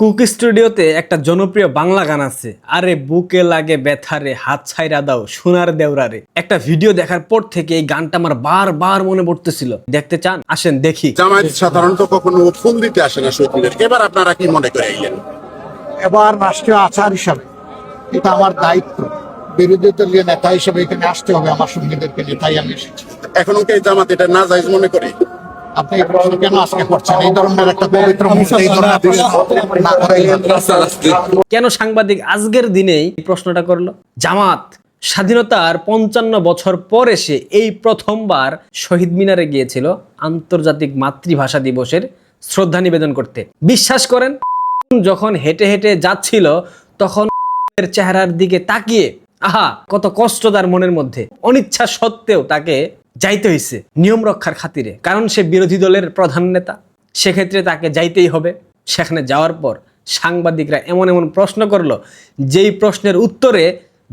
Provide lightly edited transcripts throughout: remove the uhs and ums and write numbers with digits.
Cook স্টুডিওতে একটা জনপ্রিয় বাংলা গান আছে, আরে বুকে লাগে ব্যথারে হাত ছাইরা দাও সোনার দেওরারে। একটা ভিডিও দেখার পর থেকে এই গানটা আমার বারবার মনে পড়তেছিল। দেখতে চান? আসেন দেখি। জামায়াত সাধারণত কখনো ফুল দিতে আসে না শহীদদের, এবার আপনারা কি মনে করে এলেন? এবার রাষ্ট্রীয় আচার হিসাবে এটা আমার দায়িত্ব, বিরোধী দলীয় নেতা হিসেবে এখানে আসতে হবে আমার সঙ্গীদেরকে নিয়ে, তাই আমি এসেছি। এখনো কি জামাত এটা না জায়েজ মনে করে? আপনি এই প্রশ্ন কেন আজকে করছেন? এই ধরনের একটা পবিত্র মুহূর্তে এই ধরনের প্রশ্ন না করাই ভালো। কেন সাংবাদিক আজকের দিনেই এই প্রশ্নটা করলো? জামাত স্বাধীনতার 55 বছর পর এসে এই প্রথমবার শহীদ মিনারে গিয়েছিল আন্তর্জাতিক মাতৃভাষা দিবসের শ্রদ্ধা নিবেদন করতে। বিশ্বাস করেন, যখন হেঁটে হেঁটে যাচ্ছিল তখন চেহারার দিকে তাকিয়ে আহা কত কষ্ট তার মনের মধ্যে। অনিচ্ছা সত্ত্বেও তাকে যাইতে হয়েছে নিয়ম রক্ষার খাতিরে, কারণ সে বিরোধী দলের প্রধান নেতা, সেক্ষেত্রে তাকে যাইতেই হবে। সেখানে যাওয়ার পর সাংবাদিকরা এমন এমন প্রশ্ন করলো, যেই প্রশ্নের উত্তরে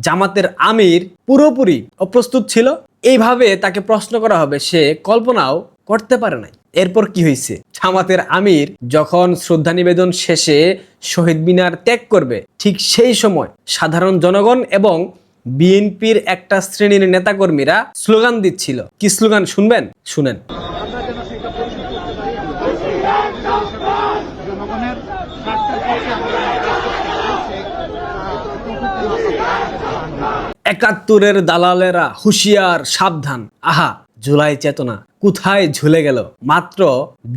জামাতের আমির পুরোপুরি অপ্রস্তুত ছিল। এইভাবে তাকে প্রশ্ন করা হবে সে কল্পনাও করতে পারে নাই। এরপর কি হয়েছে? জামাতের আমির যখন শ্রদ্ধা নিবেদন শেষে শহীদ মিনার ত্যাগ করবে, ঠিক সেই সময় সাধারণ জনগণ এবং বিএনপির একটা শ্রেণীর নেতাকর্মীরা স্লোগান দিচ্ছিল। কি স্লোগান শুনবেন? শুনেন। একাত্তরের দালালেরা হুঁশিয়ার সাবধান। আহা জুলাই চেতনা কোথায় ঝুলে গেল? মাত্র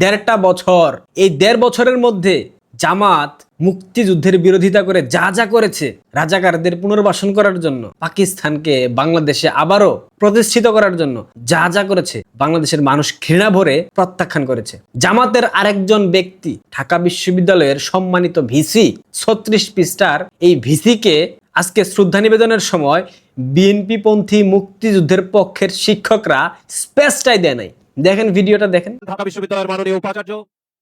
1.5 বছর। এই 1.5 বছরের মধ্যে জামাত মুক্তিযুদ্ধের বিরোধিতা করে যা যা করেছে, রাজাকারদের পুনর্বাসন করার জন্য, পাকিস্তানকে বাংলাদেশে আবারও প্রতিষ্ঠিত করার জন্য যা যা করেছে, বাংলাদেশের মানুষ ঘৃণা ভরে প্রত্যাখ্যান করেছে। জামাতের আরেকজন ব্যক্তি ঢাকা বিশ্ববিদ্যালয়ের সম্মানিত ভিসি 36 পৃষ্ঠার এই ভিসিকে আজকে শ্রদ্ধা নিবেদনের সময় বিএনপি পন্থী মুক্তিযুদ্ধের পক্ষের শিক্ষকরা স্পেসটাই দেয় নাই। দেখেন ভিডিওটা দেখেন। ঢাকা বিশ্ববিদ্যালয়ের মাননীয় উপাচার্য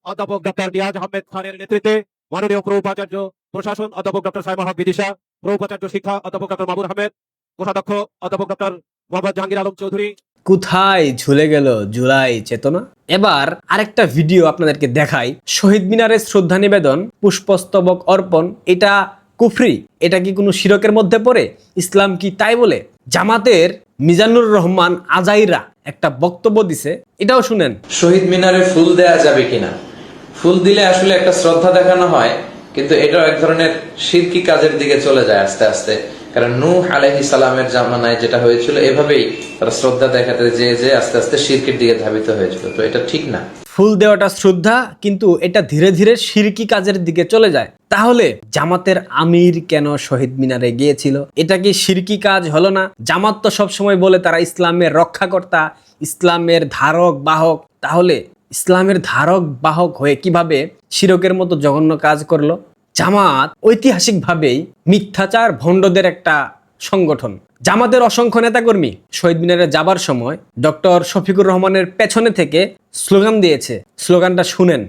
অধ্যাপক ডক্টর নিয়াজ আহমেদ খানের নেতৃত্বে মাননীয় প্রো উপাচার্য প্রশাসন অধ্যাপক ডক্টর সাইমা হক বিদিশা, প্রো উপাচার্য শিক্ষা অধ্যাপক ডক্টর মাহবুব আহমেদ, কোষাধ্যক্ষ অধ্যাপক ডক্টর মোহাম্মদ জাহাঙ্গীর আলম চৌধুরী। কোথায় ঝুলে গেল জুলাই চেতনা? এবার আরেকটা ভিডিও আপনাদেরকে দেখাই। শহীদ মিনারের শ্রদ্ধা নিবেদন, পুষ্পস্তবক অর্পণ, এটা কুফরি? এটা কি কোনো শিরকের মধ্যে পড়ে? ইসলাম কি তাই বলে? জামাতের মিজানুর রহমান আজাইরা একটা বক্তব্য দিছে, এটাও শুনেন। শহীদ মিনারে ফুল দেয়া যাবে কিনা? ফুল দিলে আসলে একটা শ্রদ্ধা দেখানো হয়, কিন্তু এটাও এক ধরনের শিরকি কাজের দিকে চলে যায় আস্তে আস্তে। কারণ নূহ আলাইহিস সালামের জামানায় যেটা হয়েছিল, এভাবেই তারা শ্রদ্ধা দেখাতে যে আস্তে আস্তে শিরকির দিকে ধাবিত হয়েছিল। তো এটা ঠিক না। ফুল দেওয়াটা শ্রদ্ধা, কিন্তু এটা ধীরে ধীরে শিরকি কাজের দিকে চলে যায়। তাহলে জামাতের আমির কেন শহীদ মিনারে গিয়েছিল? এটা কি শিরকি কাজ হলো না? জামাত তো সবসময় বলে তারা ইসলামের রক্ষাকর্তা, ইসলামের ধারক বাহক। তাহলে ইসলামের ধারক বাহক হয়ে কিভাবে শিরকের মতো জঘন্য কাজ করলো? জামাত ঐতিহাসিকভাবেই মিথ্যাচার ভণ্ডদের একটা সংগঠন। জামাতের অসংখ্য নেতাকর্মী শহীদ মিনারে যাবার সময় ডক্টর শফিকুর রহমানের পেছনে থেকে স্লোগান দিয়েছে। স্লোগানটা শুনেন।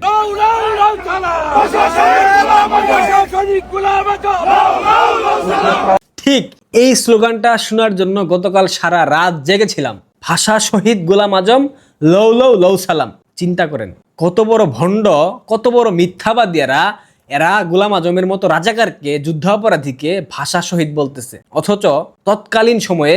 ঠিক এই স্লোগানটা শোনার জন্য গতকাল সারা রাত জেগেছিলাম। ভাষা শহীদ গোলাম আজম, লৌ লৌ লৌ সালাম। চিন্তা করেন কত বড় ভণ্ড, কত বড় মিথ্যাবাদী এরা গোলাম আজমের মতো রাজাকারকে, যুদ্ধাপরাধীকে ভাষা শহীদ বলতেছে। অথচ তৎকালীন সময়ে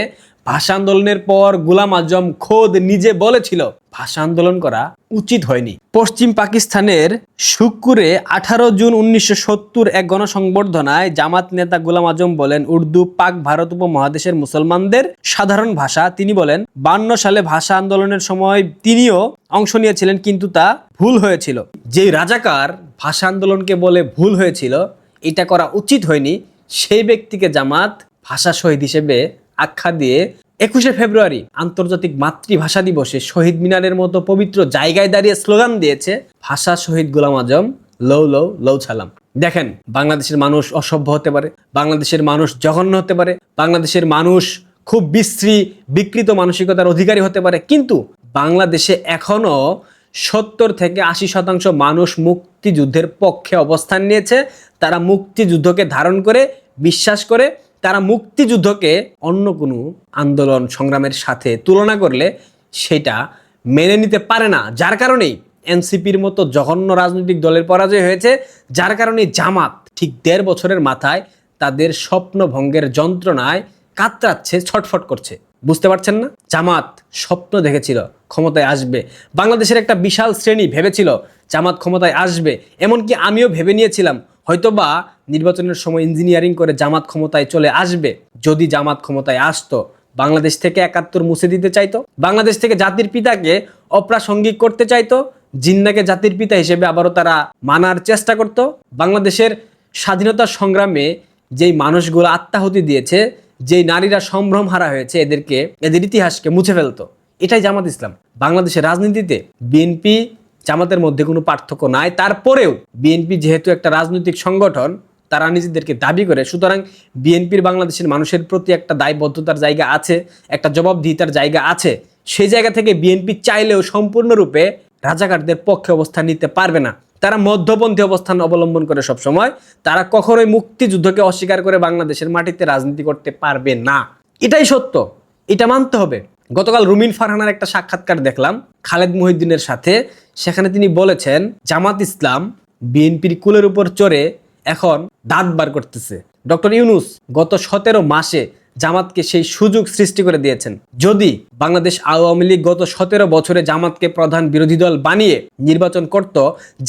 ভাষা আন্দোলনের পর গোলাম আজম খোদ নিজে বলেছিল ভাষা আন্দোলন করা উচিত হয়নি। পশ্চিম পাকিস্তানের শুক্কুরে 18 জুন 1970 এক গণসংবর্ধনায় জামাত নেতা গোলাম আজম বলেন, উর্দু পাক ভারত উপমহাদেশের মুসলমানদের সাধারণ ভাষা। তিনি বলেন 52 সালে ভাষা আন্দোলনের সময় তিনিও অংশ নিয়েছিলেন, কিন্তু তা ভুল হয়েছিল। যেই রাজাকার ভাষা আন্দোলনকে বলে ভুল হয়েছিল, এটা করা উচিত হয়নি, সেই ব্যক্তিকে জামাত ভাষা শহীদ হিসেবে আখ্যা দিয়ে 21শে ফেব্রুয়ারি আন্তর্জাতিক মাতৃভাষা দিবসে শহীদ মিনারের মতো পবিত্র জায়গায় দাঁড়িয়ে স্লোগান দিয়েছে ভাষা শহীদ গোলাম আজম, লৌ লৌ লৌ সালাম। দেখেন, বাংলাদেশের মানুষ অসভ্য হতে পারে, বাংলাদেশের মানুষ জঘন্য হতে পারে, বাংলাদেশের মানুষ খুব বিশ্রী বিকৃত মানসিকতার অধিকারী হতে পারে, কিন্তু বাংলাদেশে এখনো 70 থেকে 80% মানুষ মুক্তিযুদ্ধের পক্ষে অবস্থান নিয়েছে। তারা মুক্তিযুদ্ধকে ধারণ করে বিশ্বাস করে। তারা মুক্তিযুদ্ধকে অন্য কোনো আন্দোলন সংগ্রামের সাথে তুলনা করলে সেটা মেনে নিতে পারে না। যার কারণেই এনসিপির মতো জঘন্য রাজনৈতিক দলের পরাজয় হয়েছে, যার কারণে জামাত ঠিক 1.5 বছরের মাথায় তাদের স্বপ্ন ভঙ্গের যন্ত্রণায় কাতরাচ্ছে, ছটফট করছে। বুঝতে পারছেন না? জামাত স্বপ্ন দেখেছিল ক্ষমতায় আসবে, বাংলাদেশের একটা বিশাল শ্রেণী ভেবেছিল জামাত ক্ষমতায় আসবে, এমনকি আমিও ভেবে নিয়েছিলাম হয়তোবা নির্বাচনের সময় ইঞ্জিনিয়ারিং করে জামাত ক্ষমতায় চলে আসবে। যদি জামাত ক্ষমতায় আসতো, বাংলাদেশ থেকে 71 মুছে দিতে চাইতো, বাংলাদেশ থেকে জাতির পিতাকে অপ্রাসঙ্গিক করতে চাইতো, জিন্নাকে জাতির পিতা হিসেবে আবারও তারা মানার চেষ্টা করত, বাংলাদেশের স্বাধীনতা সংগ্রামে যেই মানুষগুলো আত্মাহুতি দিয়েছে, যেই নারীরা সম্ভ্রম হারা হয়েছে, এদের ইতিহাসকে মুছে ফেলতো। এটাই জামাত ইসলাম। বাংলাদেশের রাজনীতিতে বিএনপি জামাতের মধ্যে কোনো পার্থক্য নাই, তারপরেও বিএনপি যেহেতু একটা রাজনৈতিক সংগঠন, তারা নিজেদেরকে দাবি করে, সুতরাং বিএনপির বাংলাদেশের মানুষের প্রতি একটা দায়বদ্ধতার জায়গা আছে, একটা জবাবদিহিতার জায়গা আছে। সেই জায়গা থেকে বিএনপি চাইলেও সম্পূর্ণরূপে রাজাকারদের পক্ষে অবস্থান নিতে পারবে না। তারা মধ্যপন্থী অবস্থান অবলম্বন করে সবসময়। তারা কখনোই মুক্তিযুদ্ধকে অস্বীকার করে বাংলাদেশের মাটিতে রাজনীতি করতে পারবে না। এটাই সত্য, এটা মানতে হবে। গতকাল রুমিন ফারহানার একটা সাক্ষাৎকার দেখলাম খালেদ মহিউদ্দিনের সাথে। সেখানে তিনি বলেছেন জামাত ইসলাম বিএনপির কুলের উপর চড়ে এখন দাঁত বার করতেছে। ডক্টর ইউনূস গত 17 মাসে জামাতকে সেই সুযোগ সৃষ্টি করে দিয়েছেন। যদি বাংলাদেশ আওয়ামী লীগ গত 17 বছরে জামাতকে প্রধান বিরোধী দল বানিয়ে নির্বাচন করত,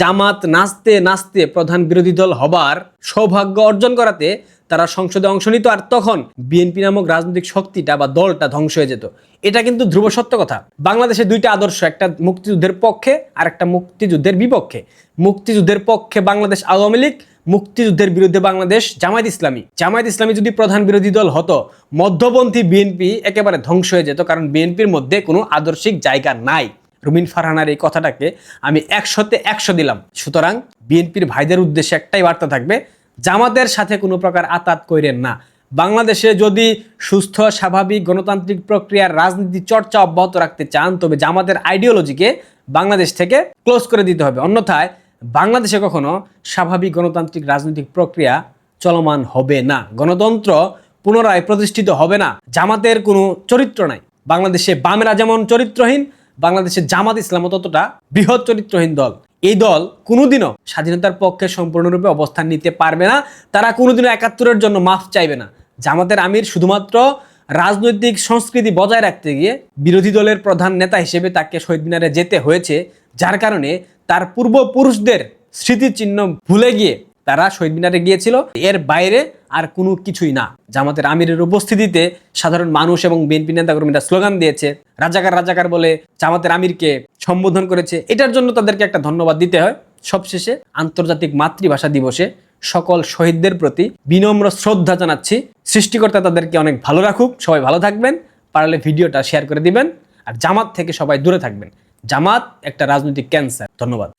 জামাত নাচতে নাচতে প্রধান বিরোধী দল হবার সৌভাগ্য অর্জন করাতে তারা সংসদে অংশ নিত, আর তখন বিএনপি নামক রাজনৈতিক শক্তিটা বা দলটা ধ্বংস হয়ে যেত। এটা কিন্তু ধ্রুব সত্য কথা। বাংলাদেশে দুইটা আদর্শ, একটা মুক্তিযুদ্ধের পক্ষে আর একটা মুক্তিযুদ্ধের বিপক্ষে। মুক্তিযুদ্ধের পক্ষে বাংলাদেশ আওয়ামী লীগ, মুক্তিযুদ্ধের বিরুদ্ধে বাংলাদেশ জামায়াত ইসলামী। জামায়াত ইসলামী যদি প্রধান বিরোধী দল হতো, মধ্যপন্থী বিএনপি একেবারে ধ্বংস হয়ে যেত, কারণ বিএনপির মধ্যে কোনো আদর্শিক জায়গা নাই। রুমিন ফারহানার এই কথাটাকে আমি 100-তে 100 দিলাম। সুতরাং বিএনপির ভাইদের উদ্দেশ্যে একটাই বার্তা থাকবে, জামাতের সাথে কোনো প্রকার আতাত কইরেন না। বাংলাদেশে যদি সুস্থ স্বাভাবিক গণতান্ত্রিক প্রক্রিয়ার রাজনীতি চর্চা অব্যাহত রাখতে চান, তবে জামাতের আইডিওলজিকে বাংলাদেশ থেকে ক্লোজ করে দিতে হবে। অন্যথায় বাংলাদেশে কখনো স্বাভাবিক গণতান্ত্রিক রাজনৈতিক প্রক্রিয়া চলমান হবে না, গণতন্ত্র পুনরায় প্রতিষ্ঠিত হবে না। জামাতের কোনো চরিত্র নাই। বাংলাদেশে বামেরা যেমন চরিত্রহীন, বাংলাদেশে জামাত ইসলামও ততটা বৃহৎ চরিত্রহীন দল। এই দল কোনোদিনও স্বাধীনতার পক্ষে সম্পূর্ণরূপে অবস্থান নিতে পারবে না। তারা কোনোদিনও 71-এর জন্য মাফ চাইবে না। জামাতের আমির শুধুমাত্র রাজনৈতিক সংস্কৃতি বজায় রাখতে গিয়ে বিরোধী দলের প্রধান নেতা হিসেবে তাকে শহীদ মিনারে যেতে হয়েছে, যার কারণে তার পূর্বপুরুষদের স্মৃতিচিহ্ন ভুলে গিয়ে তারা শহীদ মিনারে গিয়েছিল। এর বাইরে আর কোনো কিছুই না। জামাতের আমিরের উপস্থিতিতে সাধারণ মানুষ এবং বিএনপি নেতাকর্মীরা স্লোগান দিয়েছে, রাজাকার রাজাকার বলে জামাতের আমিরকে সম্বোধন করেছে। এটার জন্য তাদেরকে একটা ধন্যবাদ দিতে হয়। সবশেষে আন্তর্জাতিক মাতৃভাষা দিবসে সকল শহীদদের প্রতি বিনম্র শ্রদ্ধা জানাচ্ছি। সৃষ্টিকর্তা তাদেরকে অনেক ভালো রাখুক। সবাই ভালো থাকবেন, পারলে ভিডিওটা শেয়ার করে দিবেন, আর জামাত থেকে সবাই দূরে থাকবেন। জামাত একটা রাজনৈতিক ক্যান্সার। ধন্যবাদ।